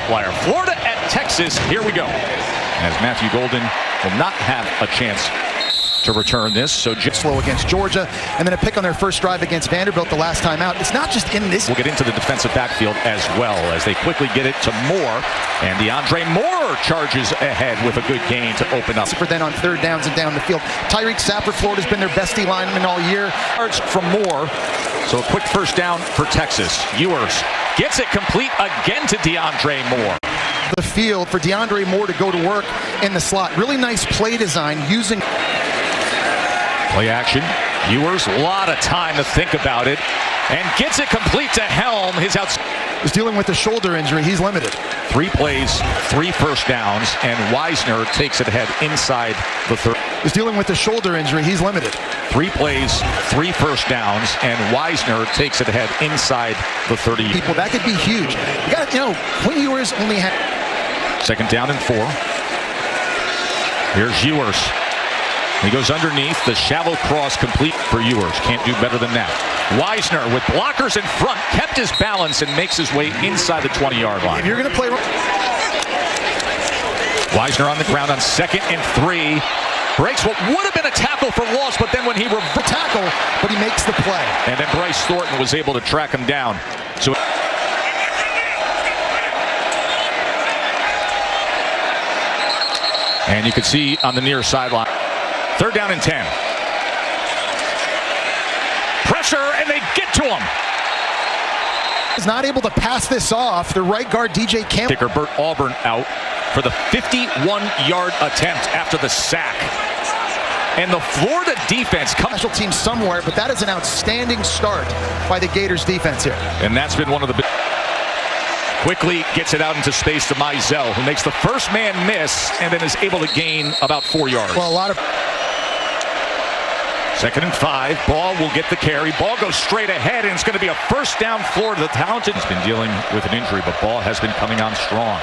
multiplier. Florida at Texas. Here we go. As Matthew Golden will not have a chance to return this. So slow against Georgia, and then a pick on their first drive against Vanderbilt the last time out. It's not just in this. We'll get into the defensive backfield as well as they quickly get it to Moore, and DeAndre Moore charges ahead with a good gain to open up. For then on third downs and down the field, Tyreek Safford, Florida's been their best D lineman all year. Yards from Moore, so a quick first down for Texas. Ewers gets it complete again to DeAndre Moore. The field for DeAndre Moore to go to work in the slot. Really nice play design using. Play action. Ewers, a lot of time to think about it, and gets it complete to Helm. His is dealing with a shoulder injury. He's limited. 3 plays, 3 first downs, and Wisner takes it ahead inside the third. Is dealing with a shoulder injury. He's limited. 3 plays, 3 first downs, and Wisner takes it ahead inside the 30. People, that could be huge. You got to, Quinn Ewers only had. Second down and 4. Here's Ewers. He goes underneath, the shallow cross complete for Ewers. Can't do better than that. Wisner with blockers in front, kept his balance and makes his way inside the 20-yard line. If you're going to play. Wisner on the ground on 2nd and 3. Breaks what would have been a tackle for loss, but then when he tackle, but he makes the play. And then Bryce Thornton was able to track him down. So. And you can see on the near sideline. 3rd down and 10. Pressure, and they get to him. Is not able to pass this off. The right guard, DJ Campbell. Kicker Bert Auburn out for the 51-yard attempt after the sack. And the Florida defense comes. Special team somewhere, but that is an outstanding start by the Gators defense here. And that's been one of the big. Quickly gets it out into space to Mizell, who makes the first man miss and then is able to gain about 4 yards. Well, a lot of. 2nd and 5. Ball will get the carry. Ball goes straight ahead, and it's going to be a first down. Florida, the talented, has been dealing with an injury, but Ball has been coming on strong.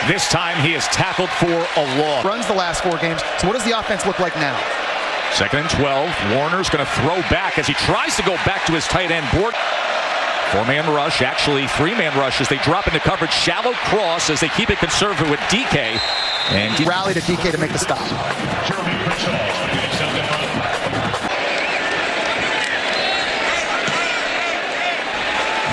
This time he is tackled for a loss. Runs the last 4 games. So what does the offense look like now? 2nd and 12. Warner's going to throw back as he tries to go back to his tight end board. 4-man rush, actually 3-man rush as they drop into coverage. Shallow cross as they keep it conservative with DK. And rally to DK to make the stop.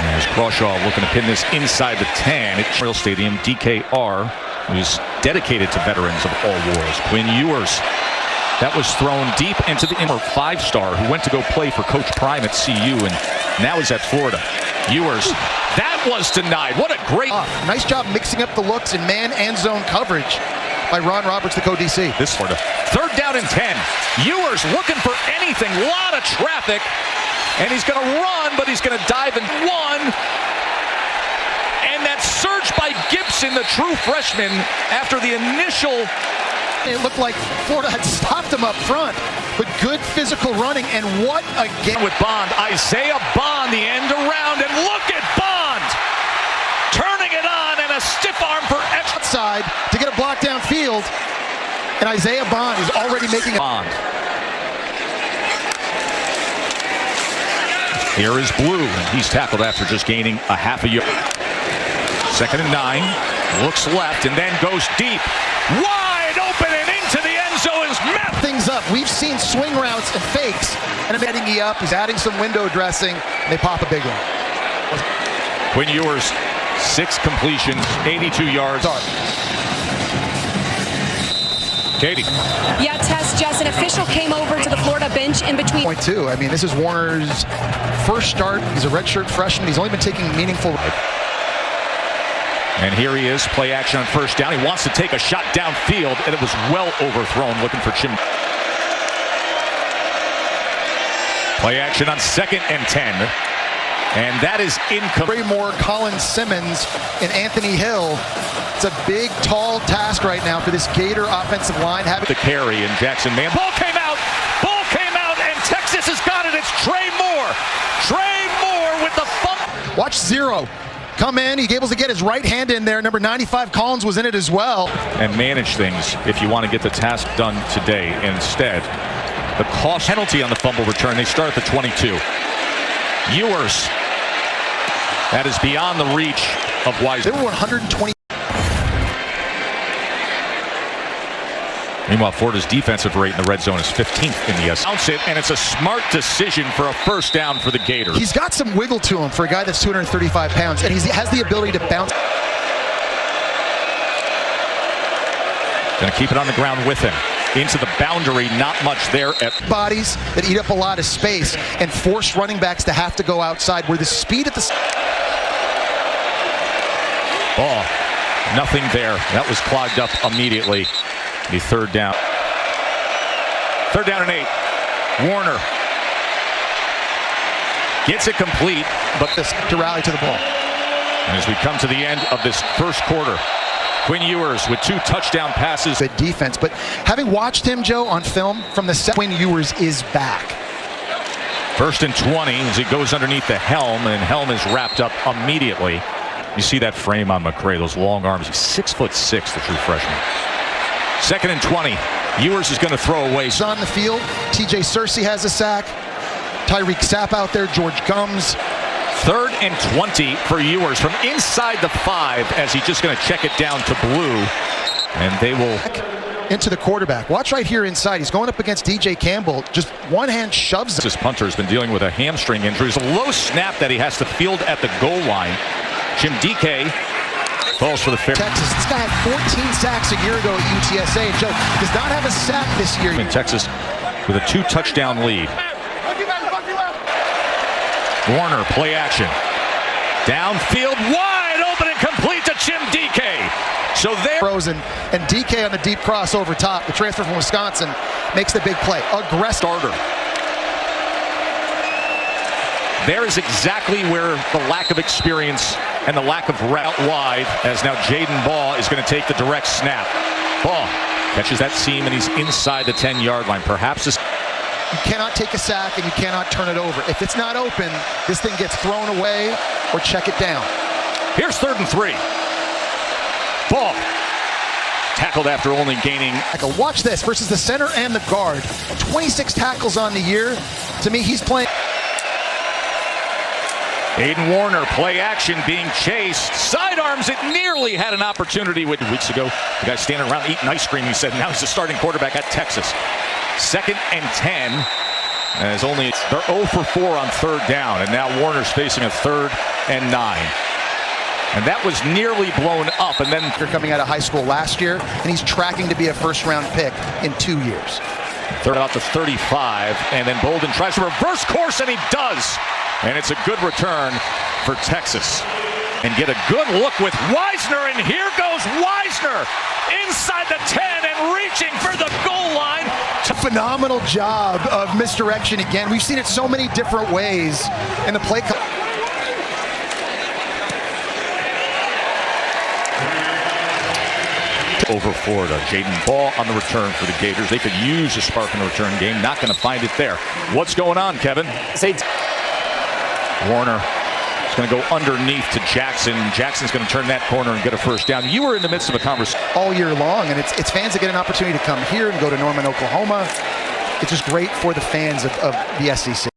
There's Crawshaw looking to pin this inside the 10 at Memorial Stadium. DKR, who's dedicated to veterans of all wars. Quinn Ewers. That was thrown deep into the inner 5-star who went to go play for Coach Prime at CU and now is at Florida. Ewers, that was denied. What a great. Nice job mixing up the looks in man and zone coverage by Ron Roberts, the co-DC. This Florida. 3rd down and 10. Ewers looking for anything. A lot of traffic. And he's going to run, but he's going to dive in 1. And that surge by Gibson, the true freshman, after the initial. It looked like Florida had stopped him up front, but good physical running, and what a game. With Bond, Isaiah Bond, the end around, and look at Bond! Turning it on, and a stiff arm for outside to get a block downfield, and Isaiah Bond is already making a Bond. Here is Blue, and he's tackled after just gaining a half a yard. 2nd and 9, looks left, and then goes deep. Wide open and into the end zone is Matt. Things up. We've seen swing routes and fakes, and I'm adding up. He's adding some window dressing, and they pop a big one. Quinn Ewers, 6 completions, 82 yards. Katie. Yeah, Tess, Jess, an official came over to the Florida bench in between. Point 2. I mean, this is Warner's first start. He's a redshirt freshman. He's only been taking meaningful. And here he is, play action on 1st down. He wants to take a shot downfield, and it was well overthrown, looking for Jim. Play action on 2nd and 10. And that is incomplete. Moore, Colin Simmons, and Anthony Hill. It's a big, tall task right now for this Gator offensive line. The carry, and Jackson Man. Ball came out, and Texas has got it. It's Trey Moore. Trey Moore with the fumble. Watch 0. Come in, he's able to get his right hand in there. Number 95, Collins, was in it as well. And manage things if you want to get the task done today. Instead, the cost penalty on the fumble return. They start at the 22. Ewers. That is beyond the reach of Wisener. They were 120. Meanwhile, Florida's defensive rate in the red zone is 15th in the S. Bounce it, and it's a smart decision for a first down for the Gators. He's got some wiggle to him for a guy that's 235 pounds, and he has the ability to bounce. Going to keep it on the ground with him. Into the boundary, not much there at bodies that eat up a lot of space and force running backs to have to go outside where the speed at the ball. Nothing there. That was clogged up immediately. The third down. Third down and 8. Warner gets it complete, but this to rally to the ball. And as we come to the end of this first quarter, Quinn Ewers with 2 touchdown passes. Good defense, but having watched him, Joe, on film from the set, Quinn Ewers is back. First and 20 as he goes underneath the helm, and helm is wrapped up immediately. You see that frame on McCray, those long arms. He's 6'6", the true freshman. Second and 20. Ewers is going to throw away. He's on the field. TJ Searcy has a sack. Tyreek Sapp out there. George Gums. Third and 20 for Ewers from inside the 5 as he's just going to check it down to Blue. And they will into the quarterback. Watch right here inside. He's going up against DJ Campbell. Just one hand shoves him. This punter has been dealing with a hamstring injury. It's a low snap that he has to field at the goal line. Jim DK falls for the fair. Texas. This guy had 14 sacks a year ago at UTSA. Joe does not have a sack this year. In Texas with a 2-touchdown lead. Warner, play action. Downfield, wide open and complete to Jim DK. So there. Frozen, and DK on the deep cross over top. The transfer from Wisconsin makes the big play. Aggressive starter. There is exactly where the lack of experience and the lack of route wide, as now Jaden Ball is going to take the direct snap. Ball catches that seam, and he's inside the 10-yard line. Perhaps this. You cannot take a sack, and you cannot turn it over. If it's not open, this thing gets thrown away or check it down. Here's 3rd and 3. Ball tackled after only gaining. Watch this versus the center and the guard. 26 tackles on the year. To me, he's playing. Aiden Warner, play action, being chased. Sidearms it, nearly had an opportunity with weeks ago. The guy standing around eating ice cream, he said. Now he's the starting quarterback at Texas. 2nd and 10. As they're 0 for 4 on 3rd down, and now Warner's facing a 3rd and 9. And that was nearly blown up, and then they're coming out of high school last year, and he's tracking to be a first-round pick in 2 years. Third out to 35, and then Bolden tries to reverse course, and he does. And it's a good return for Texas. And get a good look with Wisener, and here goes Wisener inside the 10 and reaching for the goal line. A phenomenal job of misdirection again. We've seen it so many different ways in the play. Over Florida. Jaden Ball on the return for the Gators. They could use a spark in the return game. Not going to find it there. What's going on, Kevin? Warner is going to go underneath to Jackson. Jackson's going to turn that corner and get a first down. You were in the midst of a conversation all year long, and it's fans that get an opportunity to come here and go to Norman, Oklahoma. It's just great for the fans of the SEC.